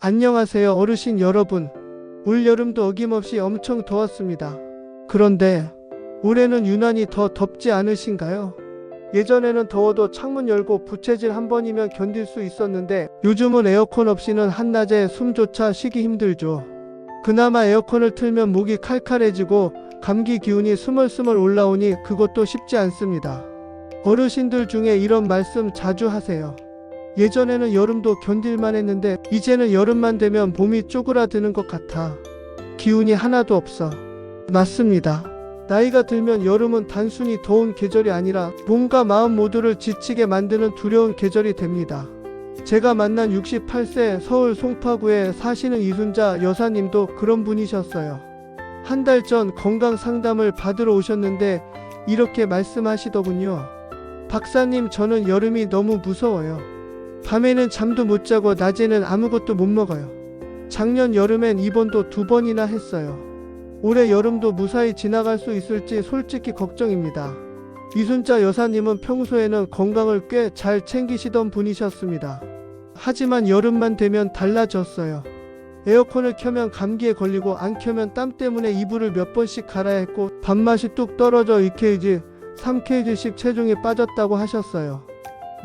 안녕하세요, 어르신 여러분. 올 여름도 어김없이 엄청 더웠습니다. 그런데 올해는 유난히 더 덥지 않으신가요? 예전에는 더워도 창문 열고 부채질 한 번이면 견딜 수 있었는데 요즘은 에어컨 없이는 한낮에 숨조차 쉬기 힘들죠. 그나마 에어컨을 틀면 목이 칼칼해지고 감기 기운이 스멀스멀 올라오니 그것도 쉽지 않습니다. 어르신들 중에 이런 말씀 자주 하세요. 예전에는 여름도 견딜만 했는데 이제는 여름만 되면 몸이 쪼그라드는 것 같아. 기운이 하나도 없어. 맞습니다. 나이가 들면 여름은 단순히 더운 계절이 아니라 몸과 마음 모두를 지치게 만드는 두려운 계절이 됩니다. 제가 만난 68세 서울 송파구에 사시는 이순자 여사님도 그런 분이셨어요. 한 달 전 건강 상담을 받으러 오셨는데 이렇게 말씀하시더군요. 박사님, 저는 여름이 너무 무서워요. 밤에는 잠도 못 자고 낮에는 아무것도 못 먹어요. 작년 여름엔 입원도 2번이나 했어요. 올해 여름도 무사히 지나갈 수 있을지 솔직히 걱정입니다. 이순자 여사님은 평소에는 건강을 꽤 잘 챙기시던 분이셨습니다. 하지만 여름만 되면 달라졌어요. 에어컨을 켜면 감기에 걸리고 안 켜면 땀 때문에 이불을 몇 번씩 갈아야 했고 밥맛이 뚝 떨어져 2kg, 3kg씩 체중이 빠졌다고 하셨어요.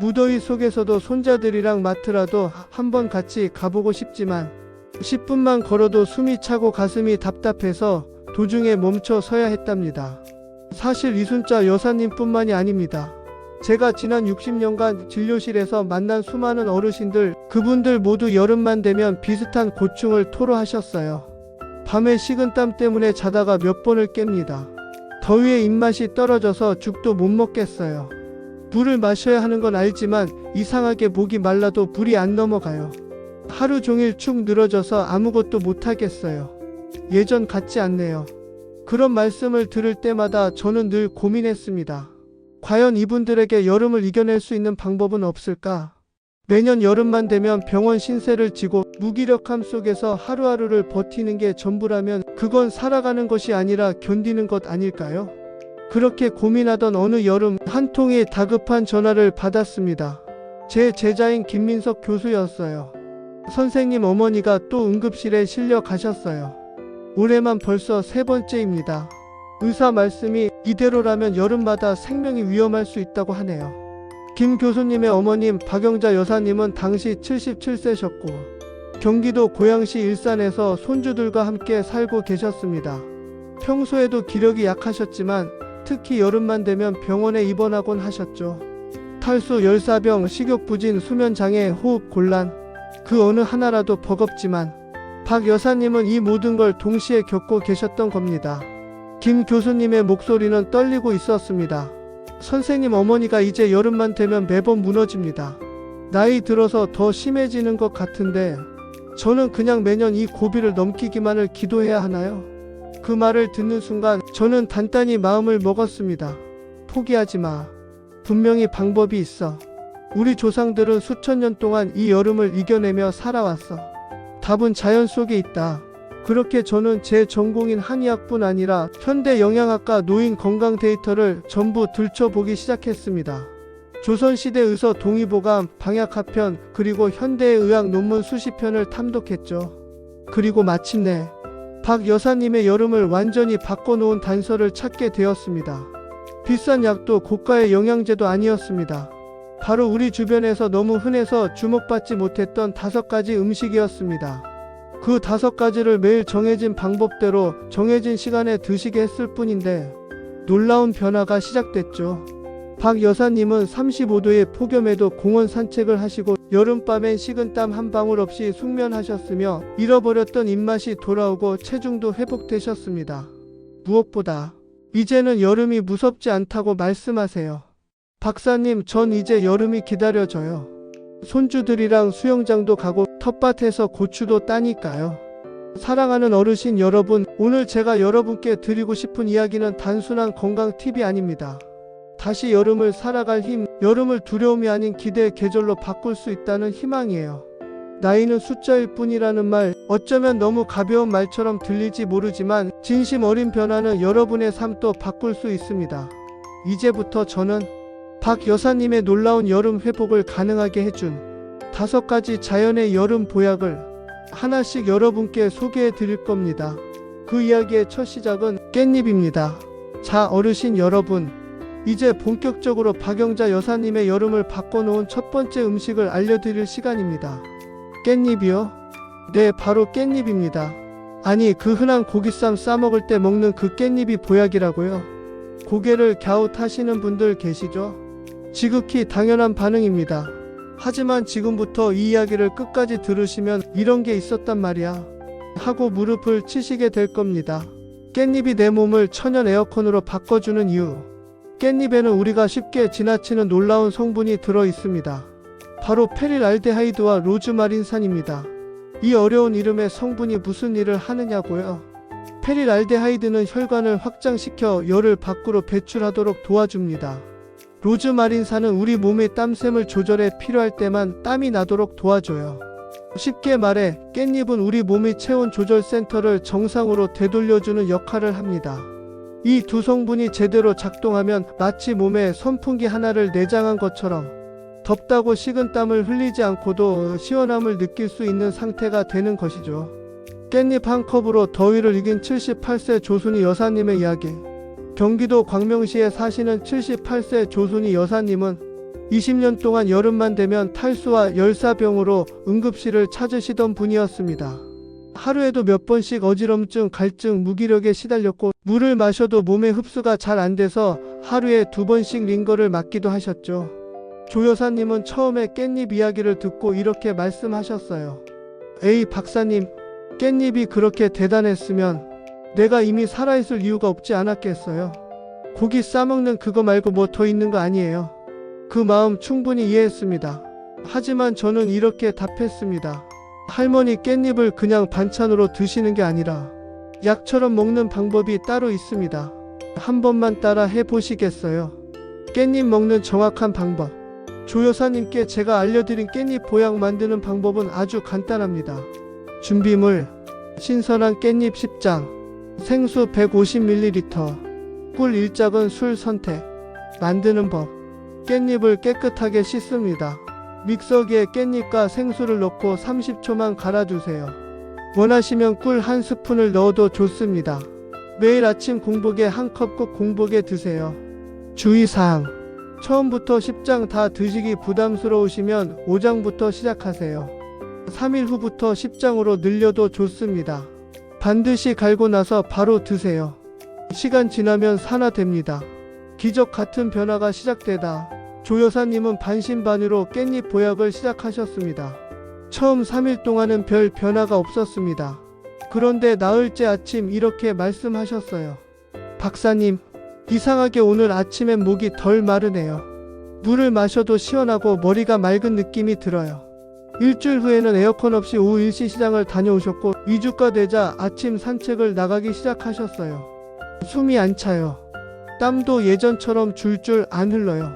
무더위 속에서도 손자들이랑 마트라도 한번 같이 가보고 싶지만 10분만 걸어도 숨이 차고 가슴이 답답해서 도중에 멈춰 서야 했답니다. 사실 이순자 여사님뿐만이 아닙니다. 제가 지난 60년간 진료실에서 만난 수많은 어르신들, 그분들 모두 여름만 되면 비슷한 고충을 토로하셨어요. 밤에 식은땀 때문에 자다가 몇 번을 깹니다. 더위에 입맛이 떨어져서 죽도 못 먹겠어요. 물을 마셔야 하는 건 알지만 이상하게 목이 말라도 불이 안 넘어가요. 하루 종일 축 늘어져서 아무것도 못 하겠어요. 예전 같지 않네요. 그런 말씀을 들을 때마다 저는 늘 고민했습니다. 과연 이분들에게 여름을 이겨낼 수 있는 방법은 없을까? 매년 여름만 되면 병원 신세를 지고 무기력함 속에서 하루하루를 버티는 게 전부라면 그건 살아가는 것이 아니라 견디는 것 아닐까요? 그렇게 고민하던 어느 여름 한 통의 다급한 전화를 받았습니다. 제 제자인 김민석 교수였어요. 선생님, 어머니가 또 응급실에 실려 가셨어요. 올해만 벌써 3번째입니다. 의사 말씀이 이대로라면 여름마다 생명이 위험할 수 있다고 하네요. 김 교수님의 어머님 박영자 여사님은 당시 77세셨고 경기도 고양시 일산에서 손주들과 함께 살고 계셨습니다. 평소에도 기력이 약하셨지만 특히 여름만 되면 병원에 입원하곤 하셨죠. 탈수, 열사병, 식욕부진, 수면장애, 호흡 곤란, 그 어느 하나라도 버겁지만 박 여사님은 이 모든 걸 동시에 겪고 계셨던 겁니다. 김 교수님의 목소리는 떨리고 있었습니다. 선생님, 어머니가 이제 여름만 되면 매번 무너집니다. 나이 들어서 더 심해지는 것 같은데 저는 그냥 매년 이 고비를 넘기기만을 기도해야 하나요? 그 말을 듣는 순간 저는 단단히 마음을 먹었습니다. 포기하지 마. 분명히 방법이 있어. 우리 조상들은 수천 년 동안 이 여름을 이겨내며 살아왔어. 답은 자연 속에 있다. 그렇게 저는 제 전공인 한의학뿐 아니라 현대 영양학과 노인 건강 데이터를 전부 들춰보기 시작했습니다. 조선시대 의서 동의보감, 방약하편, 그리고 현대의학 논문 수십 편을 탐독했죠. 그리고 마침내 박 여사님의 여름을 완전히 바꿔놓은 단서를 찾게 되었습니다. 비싼 약도 고가의 영양제도 아니었습니다. 바로 우리 주변에서 너무 흔해서 주목받지 못했던 5가지 음식이었습니다. 그 5가지를 매일 정해진 방법대로 정해진 시간에 드시게 했을 뿐인데 놀라운 변화가 시작됐죠. 박 여사님은 35도의 폭염에도 공원 산책을 하시고 여름밤엔 식은땀 한 방울 없이 숙면하셨으며 잃어버렸던 입맛이 돌아오고 체중도 회복되셨습니다. 무엇보다 이제는 여름이 무섭지 않다고 말씀하세요. 박사님, 전 이제 여름이 기다려져요. 손주들이랑 수영장도 가고 텃밭에서 고추도 따니까요. 사랑하는 어르신 여러분, 오늘 제가 여러분께 드리고 싶은 이야기는 단순한 건강 팁이 아닙니다. 다시 여름을 살아갈 힘, 여름을 두려움이 아닌 기대의 계절로 바꿀 수 있다는 희망이에요. 나이는 숫자일 뿐이라는 말, 어쩌면 너무 가벼운 말처럼 들릴지 모르지만 진심 어린 변화는 여러분의 삶도 바꿀 수 있습니다. 이제부터 저는 박 여사님의 놀라운 여름 회복을 가능하게 해준 5가지 자연의 여름 보약을 하나씩 여러분께 소개해 드릴 겁니다. 그 이야기의 첫 시작은 깻잎입니다. 자, 어르신 여러분, 이제 본격적으로 박영자 여사님의 여름을 바꿔놓은 첫 번째 음식을 알려드릴 시간입니다. 깻잎이요? 네, 바로 깻잎입니다. 아니, 그 흔한 고기쌈 싸먹을 때 먹는 그 깻잎이 보약이라고요? 고개를 갸웃하시는 분들 계시죠? 지극히 당연한 반응입니다. 하지만 지금부터 이 이야기를 끝까지 들으시면 이런 게 있었단 말이야 하고 무릎을 치시게 될 겁니다. 깻잎이 내 몸을 천연 에어컨으로 바꿔주는 이유. 깻잎에는 우리가 쉽게 지나치는 놀라운 성분이 들어 있습니다. 바로 페릴알데하이드와 로즈마린산입니다. 이 어려운 이름의 성분이 무슨 일을 하느냐고요? 페릴알데하이드는 혈관을 확장시켜 열을 밖으로 배출하도록 도와줍니다. 로즈마린산은 우리 몸의 땀샘을 조절해 필요할 때만 땀이 나도록 도와줘요. 쉽게 말해 깻잎은 우리 몸의 체온 조절 센터를 정상으로 되돌려주는 역할을 합니다. 이 두 성분이 제대로 작동하면 마치 몸에 선풍기 하나를 내장한 것처럼 덥다고 식은 땀을 흘리지 않고도 시원함을 느낄 수 있는 상태가 되는 것이죠. 깻잎 한 컵으로 더위를 이긴 78세 조순이 여사님의 이야기. 경기도 광명시에 사시는 78세 조순이 여사님은 20년 동안 여름만 되면 탈수와 열사병으로 응급실을 찾으시던 분이었습니다. 하루에도 몇 번씩 어지럼증, 갈증, 무기력에 시달렸고 물을 마셔도 몸에 흡수가 잘 안 돼서 하루에 2번씩 링거를 맞기도 하셨죠. 조 여사님은 처음에 깻잎 이야기를 듣고 이렇게 말씀하셨어요. 에이 박사님, 깻잎이 그렇게 대단했으면 내가 이미 살아있을 이유가 없지 않았겠어요. 고기 싸먹는 그거 말고 뭐 더 있는 거 아니에요. 그 마음 충분히 이해했습니다. 하지만 저는 이렇게 답했습니다. 할머니, 깻잎을 그냥 반찬으로 드시는 게 아니라 약처럼 먹는 방법이 따로 있습니다. 한 번만 따라 해보시겠어요? 깻잎 먹는 정확한 방법. 조 여사님께 제가 알려드린 깻잎 보약 만드는 방법은 아주 간단합니다. 준비물: 신선한 깻잎 10장, 생수 150ml, 꿀 1작은 술 선택. 만드는 법: 깻잎을 깨끗하게 씻습니다. 믹서기에 깻잎과 생수를 넣고 30초만 갈아주세요. 원하시면 꿀 한 스푼을 넣어도 좋습니다. 매일 아침 공복에 한 컵 꼭 공복에 드세요. 주의사항: 처음부터 10장 다 드시기 부담스러우시면 5장부터 시작하세요. 3일 후부터 10장으로 늘려도 좋습니다. 반드시 갈고 나서 바로 드세요. 시간 지나면 산화됩니다. 기적 같은 변화가 시작되다 조 여사님은 반신반의로 깻잎 보약을 시작하셨습니다. 처음 3일 동안은 별 변화가 없었습니다. 그런데 나흘째 아침 이렇게 말씀하셨어요. 박사님, 이상하게 오늘 아침엔 목이 덜 마르네요. 물을 마셔도 시원하고 머리가 맑은 느낌이 들어요. 일주일 후에는 에어컨 없이 오후 일시 시장을 다녀오셨고 2주가 되자 아침 산책을 나가기 시작하셨어요. 숨이 안 차요. 땀도 예전처럼 줄줄 안 흘러요.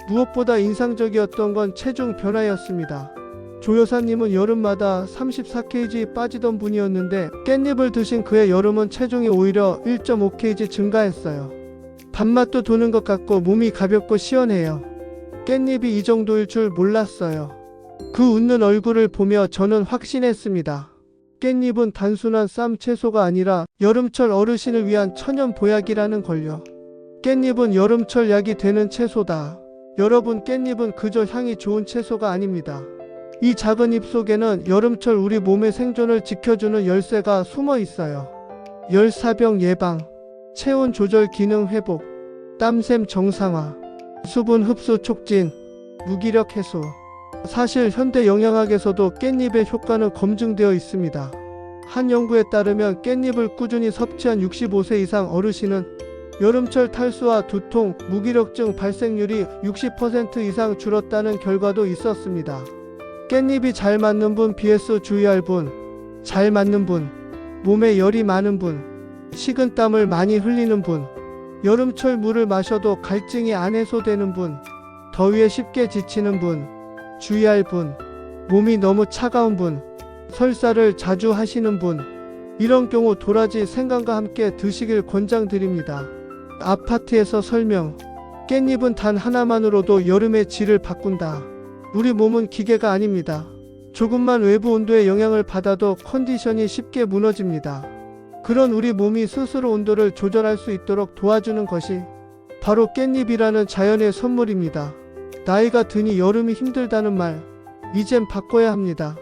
무엇보다 인상적이었던 건 체중 변화였습니다. 조 여사님은 여름마다 34kg 빠지던 분이었는데 깻잎을 드신 그해 여름은 체중이 오히려 1.5kg 증가했어요. 밥맛도 도는 것 같고 몸이 가볍고 시원해요. 깻잎이 이 정도일 줄 몰랐어요. 그 웃는 얼굴을 보며 저는 확신했습니다. 깻잎은 단순한 쌈 채소가 아니라 여름철 어르신을 위한 천연 보약이라는 걸요. 깻잎은 여름철 약이 되는 채소다. 여러분, 깻잎은 그저 향이 좋은 채소가 아닙니다. 이 작은 잎 속에는 여름철 우리 몸의 생존을 지켜주는 열쇠가 숨어 있어요. 열사병 예방, 체온 조절 기능 회복, 땀샘 정상화, 수분 흡수 촉진, 무기력 해소. 사실 현대 영양학에서도 깻잎의 효과는 검증되어 있습니다. 한 연구에 따르면 깻잎을 꾸준히 섭취한 65세 이상 어르신은 여름철 탈수와 두통, 무기력증 발생률이 60% 이상 줄었다는 결과도 있었습니다. 깻잎이 잘 맞는 분 vs 주의할 분. 잘 맞는 분: 몸에 열이 많은 분, 식은 땀을 많이 흘리는 분, 여름철 물을 마셔도 갈증이 안 해소되는 분, 더위에 쉽게 지치는 분. 주의할 분: 몸이 너무 차가운 분, 설사를 자주 하시는 분. 이런 경우 도라지, 생강과 함께 드시길 권장드립니다. 아파트에서 설명: 깻잎은 단 하나만으로도 여름의 질을 바꾼다. 우리 몸은 기계가 아닙니다. 조금만 외부 온도의 영향을 받아도 컨디션이 쉽게 무너집니다. 그런 우리 몸이 스스로 온도를 조절할 수 있도록 도와주는 것이 바로 깻잎이라는 자연의 선물입니다. 나이가 드니 여름이 힘들다는 말, 이젠 바꿔야 합니다.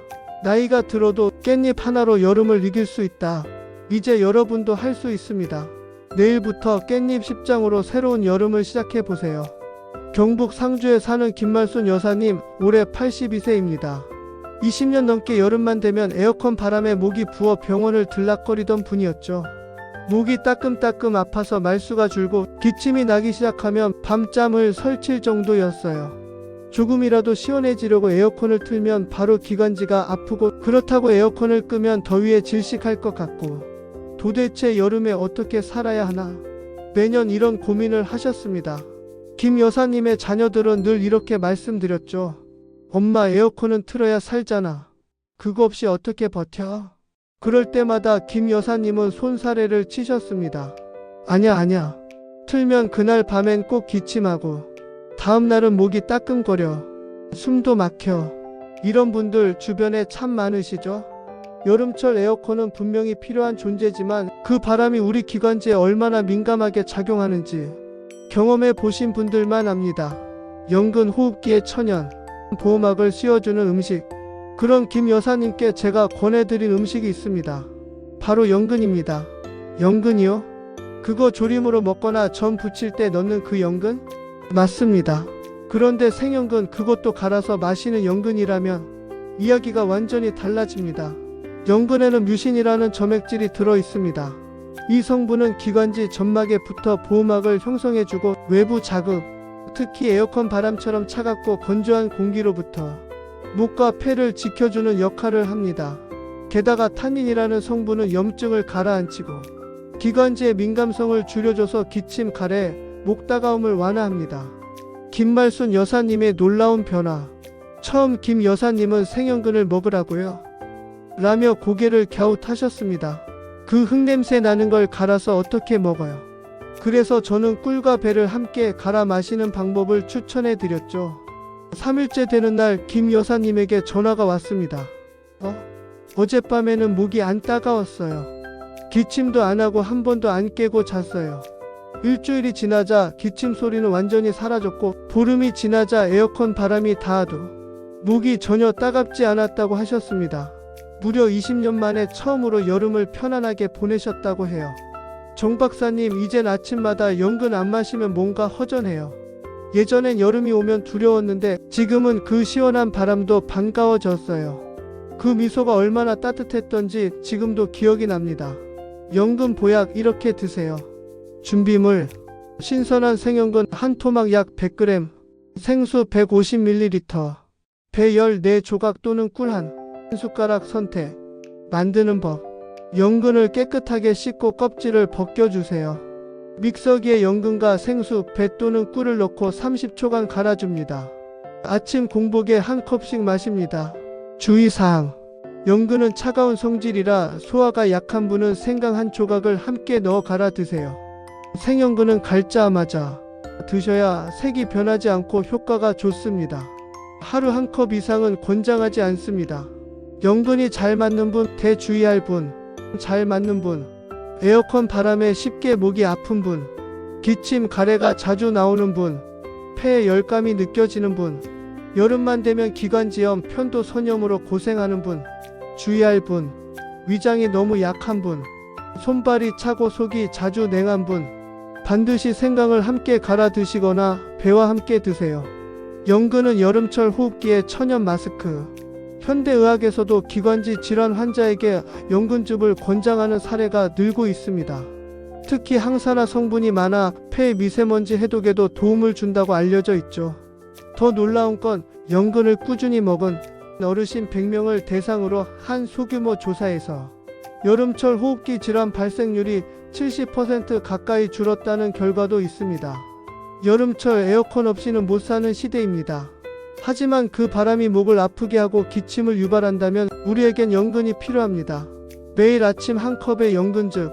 나이가 들어도 깻잎 하나로 여름을 이길 수 있다. 이제 여러분도 할 수 있습니다. 내일부터 깻잎 10장으로 새로운 여름을 시작해보세요. 경북 상주에 사는 김말순 여사님, 올해 82세입니다. 20년 넘게 여름만 되면 에어컨 바람에 목이 부어 병원을 들락거리던 분이었죠. 목이 따끔따끔 아파서 말수가 줄고 기침이 나기 시작하면 밤잠을 설칠 정도였어요. 조금이라도 시원해지려고 에어컨을 틀면 바로 기관지가 아프고, 그렇다고 에어컨을 끄면 더위에 질식할 것 같고, 도대체 여름에 어떻게 살아야 하나? 매년 이런 고민을 하셨습니다. 김 여사님의 자녀들은 늘 이렇게 말씀드렸죠. 엄마, 에어컨은 틀어야 살잖아. 그거 없이 어떻게 버텨? 그럴 때마다 김 여사님은 손사래를 치셨습니다. 아냐. 틀면 그날 밤엔 꼭 기침하고 다음날은 목이 따끔거려. 숨도 막혀. 이런 분들 주변에 참 많으시죠? 여름철 에어컨은 분명히 필요한 존재지만 그 바람이 우리 기관지에 얼마나 민감하게 작용하는지 경험해 보신 분들만 압니다. 연근 호흡기의 천연, 보호막을 씌워주는 음식. 그런 김 여사님께 제가 권해드린 음식이 있습니다. 바로 연근입니다. 연근이요? 그거 조림으로 먹거나 전 부칠 때 넣는 그 연근? 맞습니다. 그런데 생연근, 그것도 갈아서 마시는 연근이라면 이야기가 완전히 달라집니다. 연근에는 뮤신이라는 점액질이 들어 있습니다. 이 성분은 기관지 점막에 붙어 보호막을 형성해주고 외부 자극, 특히 에어컨 바람처럼 차갑고 건조한 공기로부터 목과 폐를 지켜주는 역할을 합니다. 게다가 타닌이라는 성분은 염증을 가라앉히고 기관지의 민감성을 줄여줘서 기침, 가래, 목 따가움을 완화합니다. 김말순 여사님의 놀라운 변화. 처음 김 여사님은 생연근을 먹으라고요? 라며 고개를 갸웃하셨습니다. 그 흙냄새 나는 걸 갈아서 어떻게 먹어요? 그래서 저는 꿀과 배를 함께 갈아 마시는 방법을 추천해 드렸죠. 3일째 되는 날 김 여사님에게 전화가 왔습니다. 어젯밤에는 목이 안 따가웠어요. 기침도 안 하고 한 번도 안 깨고 잤어요. 일주일이 지나자 기침 소리는 완전히 사라졌고, 보름이 지나자 에어컨 바람이 닿아도 목이 전혀 따갑지 않았다고 하셨습니다. 무려 20년 만에 처음으로 여름을 편안하게 보내셨다고 해요. 정 박사님, 이젠 아침마다 연근 안 마시면 뭔가 허전해요. 예전엔 여름이 오면 두려웠는데 지금은 그 시원한 바람도 반가워졌어요. 그 미소가 얼마나 따뜻했던지 지금도 기억이 납니다. 연근 보약 이렇게 드세요. 준비물: 신선한 생연근 한 토막 약 100g, 생수 150ml, 배 14조각 또는 꿀 한 숟가락 선택. 만드는 법: 연근을 깨끗하게 씻고 껍질을 벗겨주세요. 믹서기에 연근과 생수, 배 또는 꿀을 넣고 30초간 갈아줍니다. 아침 공복에 한 컵씩 마십니다. 주의사항: 연근은 차가운 성질이라 소화가 약한 분은 생강 한 조각을 함께 넣어 갈아 드세요. 생연근은 갈자마자 드셔야 색이 변하지 않고 효과가 좋습니다. 하루 한 컵 이상은 권장하지 않습니다. 연근이 잘 맞는 분, 대주의할 분, 잘 맞는 분, 에어컨 바람에 쉽게 목이 아픈 분, 기침, 가래가 자주 나오는 분, 폐에 열감이 느껴지는 분, 여름만 되면 기관지염, 편도 선염으로 고생하는 분, 주의할 분, 위장이 너무 약한 분, 손발이 차고 속이 자주 냉한 분, 반드시 생강을 함께 갈아 드시거나 배와 함께 드세요. 연근은 여름철 호흡기의 천연 마스크. 현대의학에서도 기관지 질환 환자에게 연근즙을 권장하는 사례가 늘고 있습니다. 특히 항산화 성분이 많아 폐 미세먼지 해독에도 도움을 준다고 알려져 있죠. 더 놀라운 건 연근을 꾸준히 먹은 어르신 100명을 대상으로 한 소규모 조사에서 여름철 호흡기 질환 발생률이 70% 가까이 줄었다는 결과도 있습니다. 여름철 에어컨 없이는 못 사는 시대입니다. 하지만 그 바람이 목을 아프게 하고 기침을 유발한다면 우리에겐 연근이 필요합니다. 매일 아침 한 컵의 연근즙.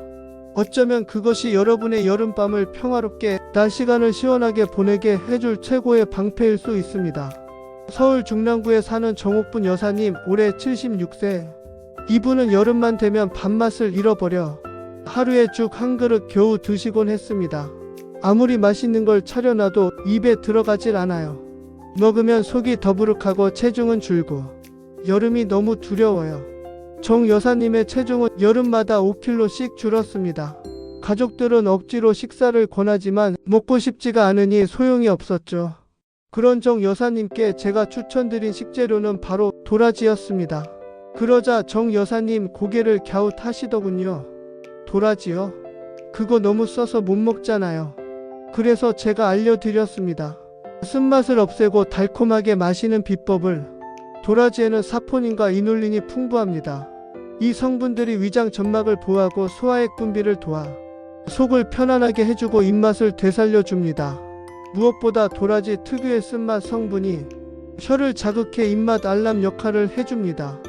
어쩌면 그것이 여러분의 여름밤을 평화롭게, 낮 시간을 시원하게 보내게 해줄 최고의 방패일 수 있습니다. 서울 중랑구에 사는 정옥분 여사님, 올해 76세. 이분은 여름만 되면 밥맛을 잃어버려 하루에 죽 한 그릇 겨우 드시곤 했습니다. 아무리 맛있는 걸 차려놔도 입에 들어가질 않아요. 먹으면 속이 더부룩하고 체중은 줄고 여름이 너무 두려워요. 정 여사님의 체중은 여름마다 5kg씩 줄었습니다. 가족들은 억지로 식사를 권하지만 먹고 싶지가 않으니 소용이 없었죠. 그런 정 여사님께 제가 추천드린 식재료는 바로 도라지였습니다. 그러자 정 여사님 고개를 갸웃하시더군요. 도라지요? 그거 너무 써서 못 먹잖아요. 그래서 제가 알려드렸습니다. 쓴맛을 없애고 달콤하게 마시는 비법을. 도라지에는 사포닌과 이눌린이 풍부합니다. 이 성분들이 위장 점막을 보호하고 소화액 분비를 도와 속을 편안하게 해주고 입맛을 되살려줍니다. 무엇보다 도라지 특유의 쓴맛 성분이 혀를 자극해 입맛 알람 역할을 해줍니다.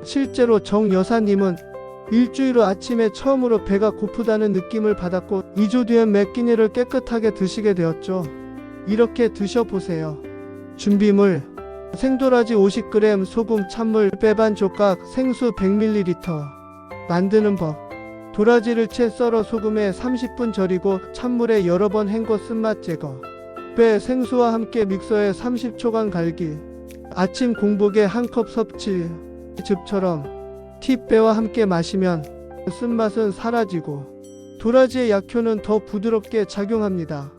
실제로 정 여사님은 일주일 후 아침에 처음으로 배가 고프다는 느낌을 받았고 2주 뒤엔 매 끼니를 깨끗하게 드시게 되었죠. 이렇게 드셔보세요. 준비물: 생도라지 50g, 소금, 찬물, 빼반 조각, 생수 100ml. 만드는 법: 도라지를 채 썰어 소금에 30분 절이고 찬물에 여러 번 헹궈 쓴맛 제거. 빼 생수와 함께 믹서에 30초간 갈기. 아침 공복에 한 컵 섭취. 즙처럼 티빼와 함께 마시면 쓴맛은 사라지고 도라지의 약효는 더 부드럽게 작용합니다.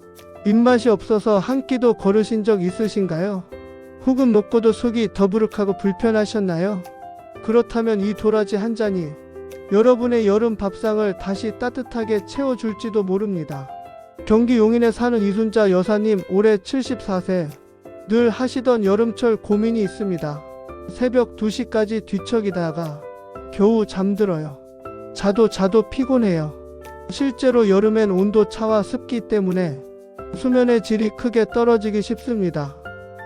입맛이 없어서 한 끼도 거르신 적 있으신가요? 혹은 먹고도 속이 더부룩하고 불편하셨나요? 그렇다면 이 도라지 한 잔이 여러분의 여름 밥상을 다시 따뜻하게 채워줄지도 모릅니다. 경기 용인에 사는 이순자 여사님, 올해 74세. 늘 하시던 여름철 고민이 있습니다. 새벽 2시까지 뒤척이다가 겨우 잠들어요. 자도 피곤해요. 실제로 여름엔 온도차와 습기 때문에 수면의 질이 크게 떨어지기 쉽습니다.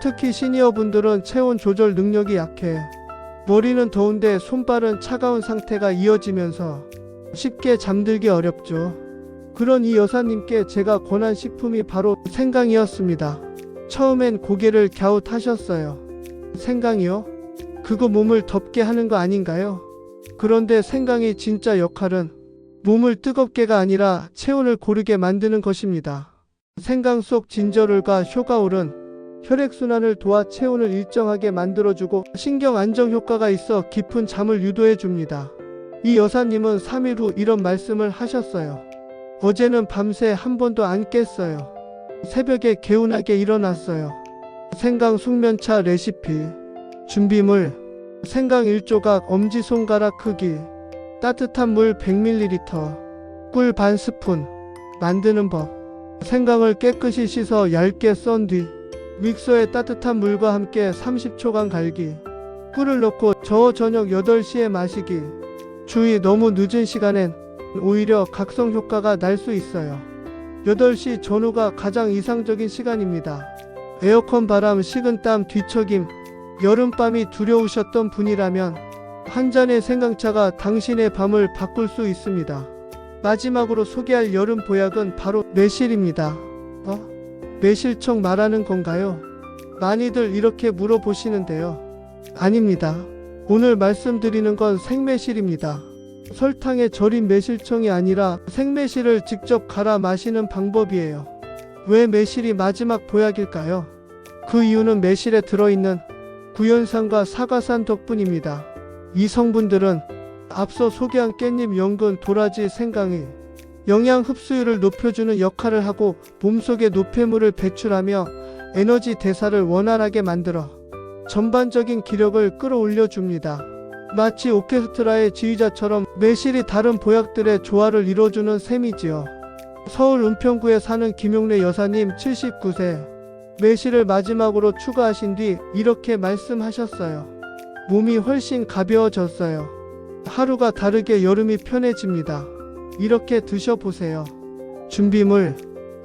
특히 시니어분들은 체온 조절 능력이 약해 머리는 더운데 손발은 차가운 상태가 이어지면서 쉽게 잠들기 어렵죠. 그런 이 여사님께 제가 권한 식품이 바로 생강이었습니다. 처음엔 고개를 갸웃하셨어요. 생강이요? 그거 몸을 덥게 하는 거 아닌가요? 그런데 생강의 진짜 역할은 몸을 뜨겁게가 아니라 체온을 고르게 만드는 것입니다. 생강 속 진저롤과 효가올은 혈액순환을 도와 체온을 일정하게 만들어주고 신경 안정 효과가 있어 깊은 잠을 유도해줍니다. 이 여사님은 3일 후 이런 말씀을 하셨어요. 어제는 밤새 한 번도 안 깼어요. 새벽에 개운하게 일어났어요. 생강 숙면차 레시피. 준비물: 생강 1조각, 엄지손가락 크기, 따뜻한 물 100ml, 꿀 반 스푼. 만드는 법: 생강을 깨끗이 씻어 얇게 썬 뒤 믹서에 따뜻한 물과 함께 30초간 갈기. 꿀을 넣고 저어 저녁 8시에 마시기. 주의: 너무 늦은 시간엔 오히려 각성 효과가 날 수 있어요. 8시 전후가 가장 이상적인 시간입니다. 에어컨 바람, 식은땀, 뒤척임, 여름밤이 두려우셨던 분이라면 한 잔의 생강차가 당신의 밤을 바꿀 수 있습니다. 마지막으로 소개할 여름 보약은 바로 매실입니다. 매실청 말하는 건가요? 많이들 이렇게 물어보시는데요. 아닙니다. 오늘 말씀드리는 건 생매실입니다. 설탕에 절인 매실청이 아니라 생매실을 직접 갈아 마시는 방법이에요. 왜 매실이 마지막 보약일까요? 그 이유는 매실에 들어있는 구연산과 사과산 덕분입니다. 이 성분들은 앞서 소개한 깻잎, 연근, 도라지, 생강이 영양 흡수율을 높여주는 역할을 하고 몸속에 노폐물을 배출하며 에너지 대사를 원활하게 만들어 전반적인 기력을 끌어올려 줍니다. 마치 오케스트라의 지휘자처럼 매실이 다른 보약들의 조화를 이뤄주는 셈이지요. 서울 은평구에 사는 김용래 여사님, 79세. 매실을 마지막으로 추가하신 뒤 이렇게 말씀하셨어요. 몸이 훨씬 가벼워졌어요. 하루가 다르게 여름이 편해집니다. 이렇게 드셔보세요. 준비물: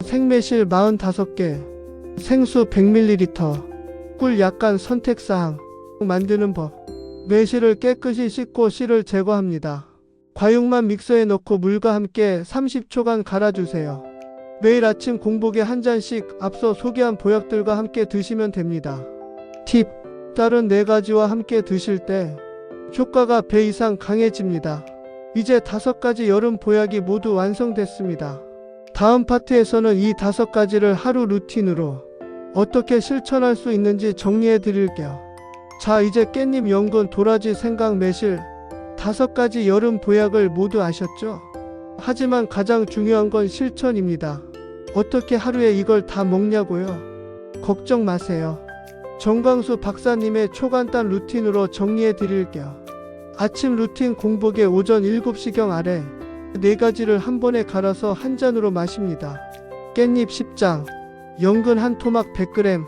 생매실 45개, 생수 100ml, 꿀 약간 선택사항. 만드는 법: 매실을 깨끗이 씻고 씨를 제거합니다. 과육만 믹서에 넣고 물과 함께 30초간 갈아주세요. 매일 아침 공복에 한 잔씩 앞서 소개한 보약들과 함께 드시면 됩니다. 팁. 다른 4가지와 함께 드실 때 효과가 배 이상 강해집니다. 이제 5가지 여름 보약이 모두 완성됐습니다. 다음 파트에서는 이 5가지를 하루 루틴으로 어떻게 실천할 수 있는지 정리해 드릴게요. 자, 이제 깻잎, 연근, 도라지, 생강, 매실 5가지 여름 보약을 모두 아셨죠? 하지만 가장 중요한 건 실천입니다. 어떻게 하루에 이걸 다 먹냐고요? 걱정 마세요. 정광수 박사님의 초간단 루틴으로 정리해 드릴게요. 아침 루틴: 공복에 오전 7시경 아래 4가지를 한 번에 갈아서 한 잔으로 마십니다. 깻잎 10장, 연근 한 토막 100g,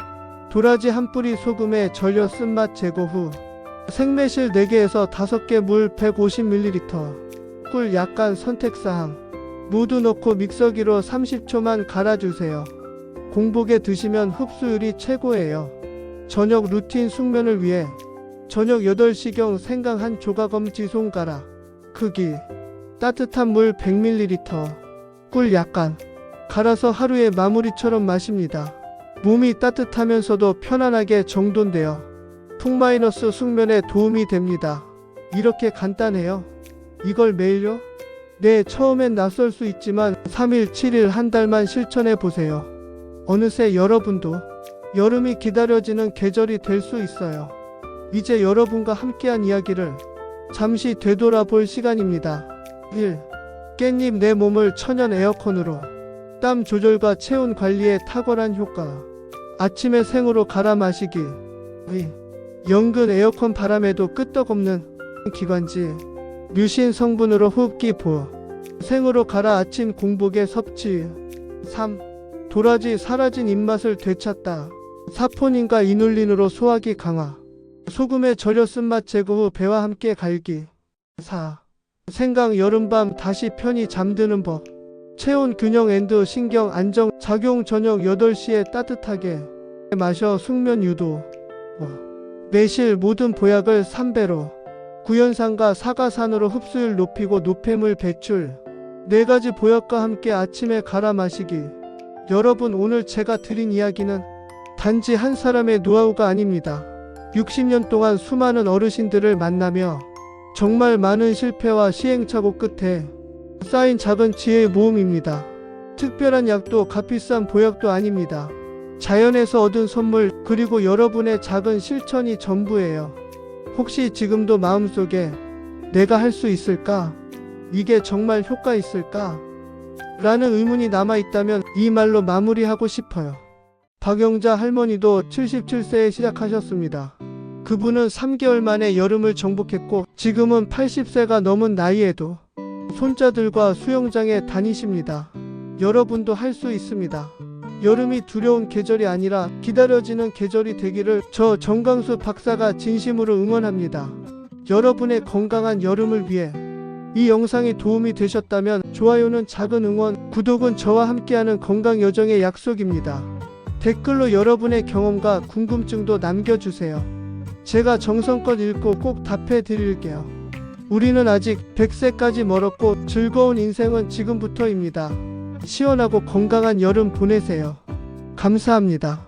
도라지 한 뿌리 소금에 절여 쓴맛 제거 후 생매실 4개에서 5개, 물 150ml, 꿀 약간 선택사항 모두 넣고 믹서기로 30초만 갈아주세요. 공복에 드시면 흡수율이 최고예요. 저녁 루틴: 숙면을 위해 저녁 8시경 생강 한 조각, 엄지손가락 크기, 따뜻한 물 100ml, 꿀 약간 갈아서 하루의 마무리처럼 마십니다. 몸이 따뜻하면서도 편안하게 정돈되어 푹- 숙면에 도움이 됩니다. 이렇게 간단해요. 이걸 매일요? 네, 처음엔 낯설 수 있지만 3일, 7일, 한 달만 실천해 보세요. 어느새 여러분도 여름이 기다려지는 계절이 될 수 있어요. 이제 여러분과 함께한 이야기를 잠시 되돌아볼 시간입니다. 1. 깻잎: 내 몸을 천연 에어컨으로. 땀 조절과 체온 관리에 탁월한 효과. 아침에 생으로 갈아 마시기. 2. 연근: 에어컨 바람에도 끄떡없는 기관지. 뮤신 성분으로 호흡기 보호. 생으로 갈아 아침 공복에 섭취. 3. 도라지: 사라진 입맛을 되찾다. 사포닌과 이눌린으로 소화기 강화. 소금에 절여 쓴맛 제거 후 배와 함께 갈기. 4. 생강: 여름밤 다시 편히 잠드는 법. 체온 균형 앤드 신경 안정 작용. 저녁 8시에 따뜻하게 마셔 숙면 유도. 5. 매실: 모든 보약을 3배로 구연산과 사과산으로 흡수율 높이고 노폐물 배출. 4가지 보약과 함께 아침에 갈아 마시기. 여러분, 오늘 제가 드린 이야기는 단지 한 사람의 노하우가 아닙니다. 60년 동안 수많은 어르신들을 만나며 정말 많은 실패와 시행착오 끝에 쌓인 작은 지혜의 모음입니다. 특별한 약도 값비싼 보약도 아닙니다. 자연에서 얻은 선물, 그리고 여러분의 작은 실천이 전부예요. 혹시 지금도 마음속에 내가 할 수 있을까? 이게 정말 효과 있을까? 라는 의문이 남아있다면 이 말로 마무리하고 싶어요. 박영자 할머니도 77세에 시작하셨습니다. 그분은 3개월 만에 여름을 정복했고 지금은 80세가 넘은 나이에도 손자들과 수영장에 다니십니다. 여러분도 할 수 있습니다. 여름이 두려운 계절이 아니라 기다려지는 계절이 되기를 저 정광수 박사가 진심으로 응원합니다. 여러분의 건강한 여름을 위해 이 영상이 도움이 되셨다면 좋아요는 작은 응원, 구독은 저와 함께하는 건강 여정의 약속입니다. 댓글로 여러분의 경험과 궁금증도 남겨주세요. 제가 정성껏 읽고 꼭 답해 드릴게요. 우리는 아직 100세까지 멀었고 즐거운 인생은 지금부터입니다. 시원하고 건강한 여름 보내세요. 감사합니다.